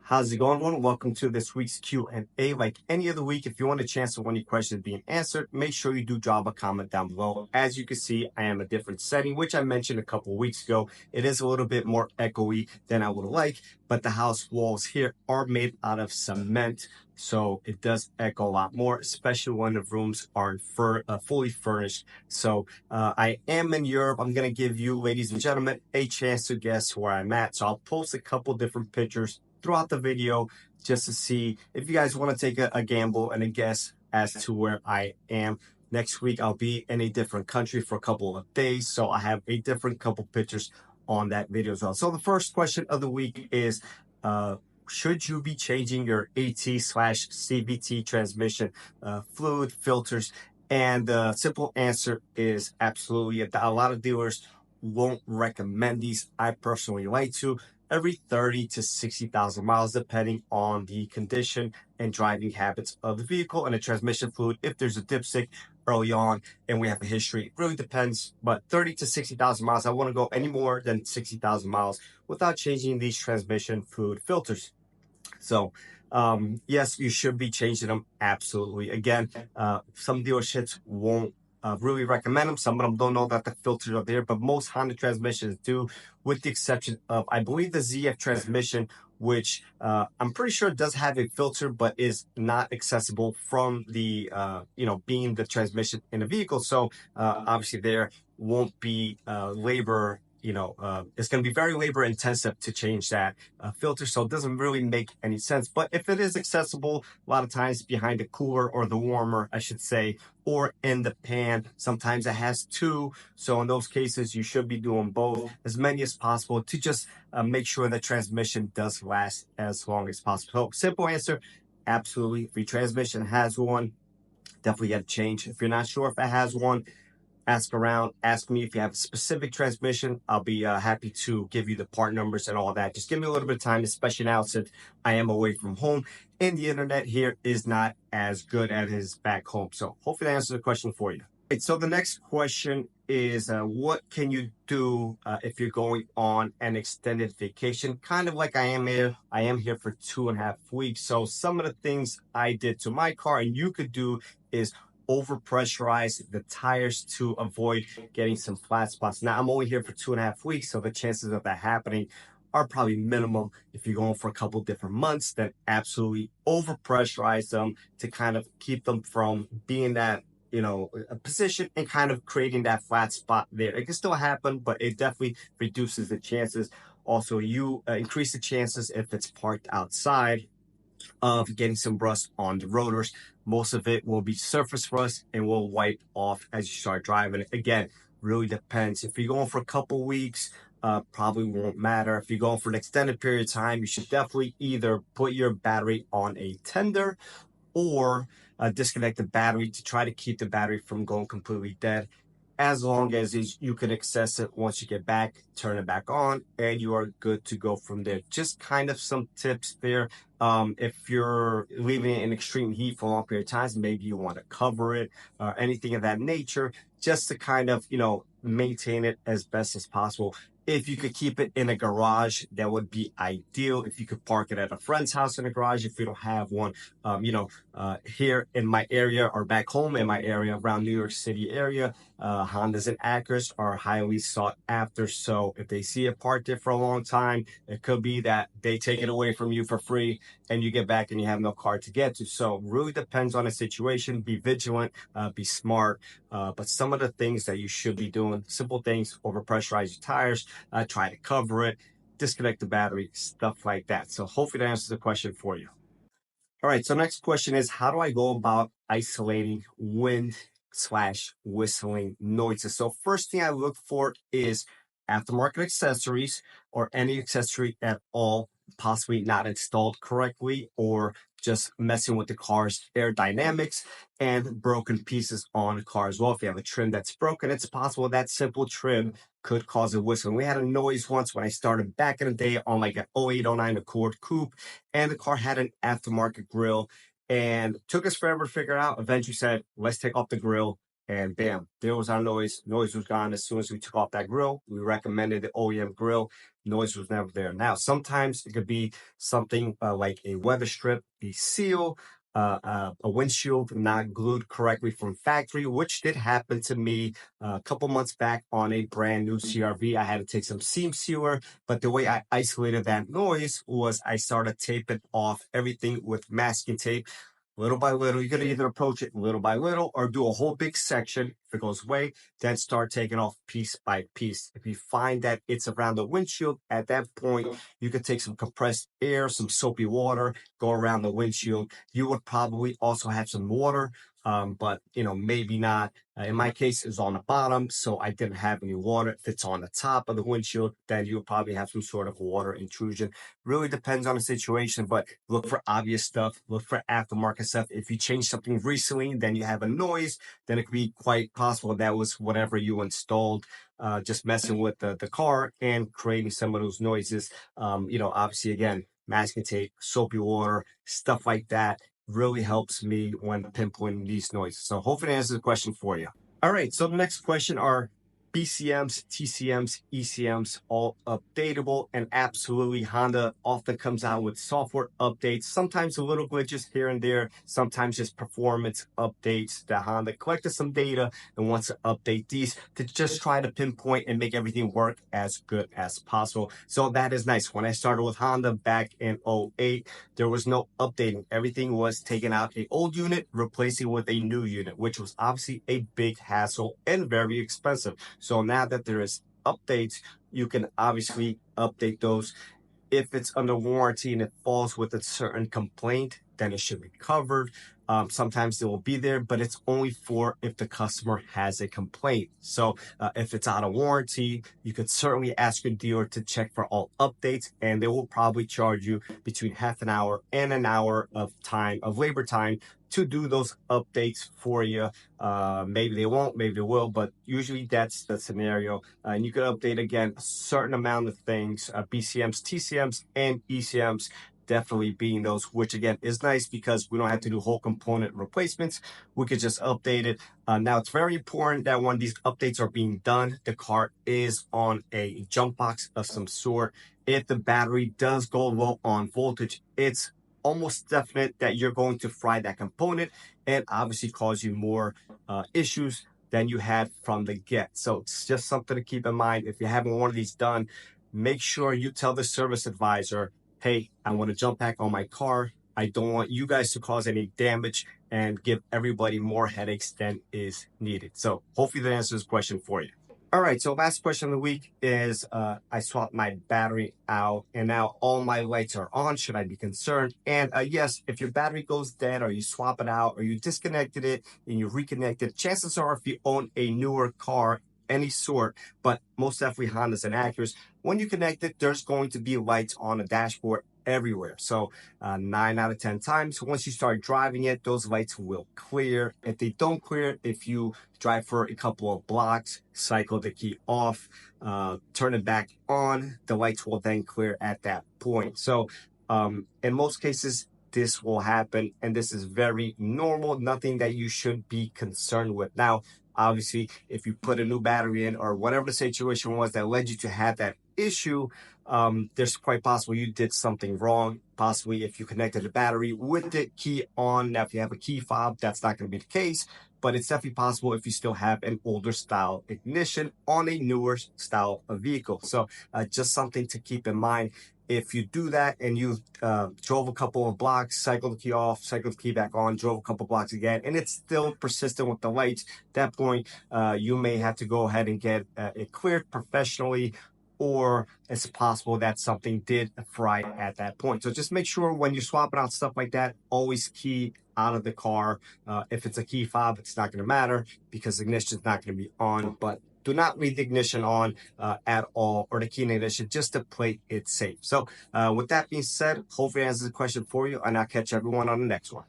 How's it going, everyone? Welcome to this week's Q&A. Like any other week, if you want a chance of one of your questions being answered, make sure you do drop a comment down below. As you can see, I am a different setting, which I mentioned a couple of weeks ago. It is a little bit more echoey than I would like, but the house walls here are made out of cement, so it does echo a lot more, especially when the rooms are fully furnished. So I am in Europe. I'm going to give you, ladies and gentlemen, a chance to guess where I'm at. So I'll post a couple different pictures throughout the video just to see if you guys want to take a gamble and a guess as to where I am. Next week, I'll be in a different country for a couple of days, so I have a different couple pictures on that video as well. So the first question of the week is, should you be changing your AT/CVT transmission fluid filters? And the simple answer is absolutely. A lot of dealers won't recommend these. I personally like to. Every 30 to 60,000 miles, depending on the condition and driving habits of the vehicle and the transmission fluid. If there's a dipstick early on and we have a history, it really depends. But 30 to 60,000 miles, I want to go any more than 60,000 miles without changing these transmission fluid filters. So yes, you should be changing them. Absolutely. Again, some dealerships won't really recommend them. Some of them don't know that the filters are there, but most Honda transmissions do, with the exception of, I believe, the ZF transmission, which I'm pretty sure does have a filter, but is not accessible from the, being the transmission in the vehicle. So obviously there won't be labor. It's going to be very labor intensive to change that filter. So it doesn't really make any sense. But if it is accessible, a lot of times behind the cooler or the warmer, I should say, or in the pan, sometimes it has two. So in those cases, you should be doing both, as many as possible, to just make sure the transmission does last as long as possible. So simple answer, absolutely. If your transmission has one, definitely got to change. If you're not sure if it has one, ask around, ask me if you have a specific transmission. I'll be happy to give you the part numbers and all that. Just give me a little bit of time, especially now since I am away from home and the internet here is not as good as it is back home. So hopefully that answers the question for you. Right, so the next question is, what can you do if you're going on an extended vacation? Kind of like I am here. I am here for 2.5 weeks. So some of the things I did to my car and you could do is overpressurize the tires to avoid getting some flat spots. Now, I'm only here for 2.5 weeks, so the chances of that happening are probably minimum. If you're going for a couple different months, then absolutely overpressurize them to kind of keep them from being that, a position and kind of creating that flat spot there. It can still happen, but it definitely reduces the chances. Also, you increase the chances if it's parked outside of getting some rust on the rotors. Most of it will be surface rust and will wipe off as you start driving. Again, really depends. If you're going for a couple weeks, probably won't matter. If you're going for an extended period of time, you should definitely either put your battery on a tender or disconnect the battery to try to keep the battery from going completely dead. As long as you can access it once you get back, turn it back on, and you are good to go from there. Just kind of some tips there. If you're leaving it in extreme heat for a long period of times, maybe you want to cover it or anything of that nature, just to kind of, maintain it as best as possible. If you could keep it in a garage, that would be ideal. If you could park it at a friend's house in a garage, if you don't have one, here in my area or back home in my area around New York City area, Hondas and Acuras are highly sought after. So if they see it parked there for a long time, it could be that they take it away from you for free and you get back and you have no car to get to. So really depends on the situation. Be vigilant, be smart. But some of the things that you should be doing, simple things: overpressurize your tires, try to cover it, disconnect the battery, stuff like that. So hopefully that answers the question for you. All right, so next question is, how do I go about isolating wind/whistling noises? So first thing I look for is aftermarket accessories or any accessory at all possibly not installed correctly, or just messing with the car's aerodynamics, and broken pieces on the car as well. If you have a trim that's broken, it's possible that simple trim could cause a whistle. We had a noise once when I started back in the day on like an 08, 09 Accord Coupe, and the car had an aftermarket grill, and took us forever to figure it out. Eventually said, let's take off the grill and bam, there was our noise. Noise was gone as soon as we took off that grill. We recommended the OEM grill. Noise was never there. Now, sometimes it could be something like a weather strip, a seal, a windshield not glued correctly from factory, which did happen to me a couple months back on a brand new CRV. I had to take some seam sealer, but the way I isolated that noise was I started taping off everything with masking tape. Little by little, you're going to either approach it little by little or do a whole big section. If it goes away, then start taking off piece by piece. If you find that it's around the windshield, at that point, you can take some compressed air, some soapy water, go around the windshield. You would probably also have some water, but maybe not. In my case, it's on the bottom, so I didn't have any water. If it's on the top of the windshield, then you'll probably have some sort of water intrusion. Really depends on the situation, but look for obvious stuff. Look for aftermarket stuff. If you change something recently, then you have a noise, then it could be quite possible that was whatever you installed, just messing with the car and creating some of those noises. Obviously, again, masking tape, soapy water, stuff like that really helps me when pinpointing these noises. So hopefully that answers the question for you. All right, so the next question are BCMs, TCMs, ECMs, all updatable, and absolutely Honda often comes out with software updates, sometimes a little glitches here and there, sometimes just performance updates that Honda collected some data and wants to update these to just try to pinpoint and make everything work as good as possible. So that is nice. When I started with Honda back in 08, there was no updating. Everything was taken out an old unit, replacing with a new unit, which was obviously a big hassle and very expensive. So now that there is updates, you can obviously update those. If it's under warranty and it falls with a certain complaint, then it should be covered. Sometimes it will be there, but it's only for if the customer has a complaint. So if it's out of warranty, you could certainly ask your dealer to check for all updates, and they will probably charge you between half an hour and an hour of time, of labor time, to do those updates for you. Maybe they won't, maybe they will, but usually that's the scenario. And you can update again a certain amount of things, BCMs, TCMs, and ECMs, definitely being those, which again is nice because we don't have to do whole component replacements. We could just update it. Now it's very important that when these updates are being done, the car is on a jump box of some sort. If the battery does go low on voltage, it's almost definite that you're going to fry that component and obviously cause you more issues than you had from the get. So it's just something to keep in mind. If you're having one of these done, make sure you tell the service advisor, hey, I want to jump back on my car. I don't want you guys to cause any damage and give everybody more headaches than is needed. So hopefully that answers the question for you. All right, so last question of the week is I swapped my battery out and now all my lights are on. Should I be concerned? And yes, if your battery goes dead or you swap it out or you disconnected it and you reconnect it, chances are if you own a newer car, any sort, but most definitely Hondas and Acuras, when you connect it, there's going to be lights on the dashboard everywhere. So 9 out of 10 times, once you start driving it, those lights will clear. If they don't clear, if you drive for a couple of blocks, cycle the key off, turn it back on, the lights will then clear at that point. So in most cases, this will happen, and this is very normal, nothing that you should be concerned with. Now, obviously, if you put a new battery in or whatever the situation was that led you to have that issue, there's quite possible you did something wrong. Possibly if you connected the battery with the key on. Now, if you have a key fob, that's not going to be the case, but it's definitely possible if you still have an older style ignition on a newer style of vehicle. So just something to keep in mind. If you do that and you drove a couple of blocks, cycled the key off, cycled the key back on, drove a couple of blocks again, and it's still persistent with the lights, at that point, you may have to go ahead and get it cleared professionally, or it's possible that something did fry at that point. So just make sure when you're swapping out stuff like that, always key out of the car. If it's a key fob, it's not going to matter because the ignition is not going to be on, but do not leave the ignition on at all, or the key in ignition, just to play it safe. So with that being said, hopefully that answers the question for you, and I'll catch everyone on the next one.